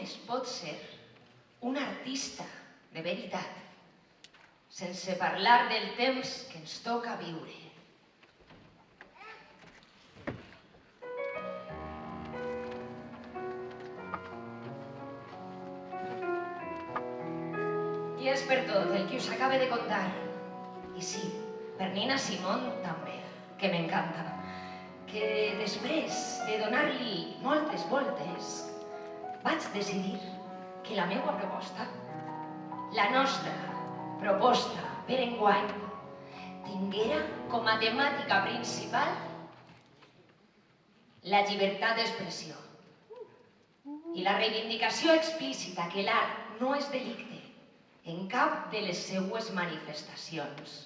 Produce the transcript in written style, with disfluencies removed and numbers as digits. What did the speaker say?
es pot ser un artista de veritat sense parlar del temps que ens toca viure. I és per tot el que us acabe de contar. I sí, per Nina Simone també, que m'encanta. Que després de donar-li moltes voltes, vaig decidir que la meua proposta, la nostra proposta per enguany, tinguera com a temàtica principal la llibertat d'expressió i la reivindicació explícita que l'art no és delicte en cap de les seues manifestacions.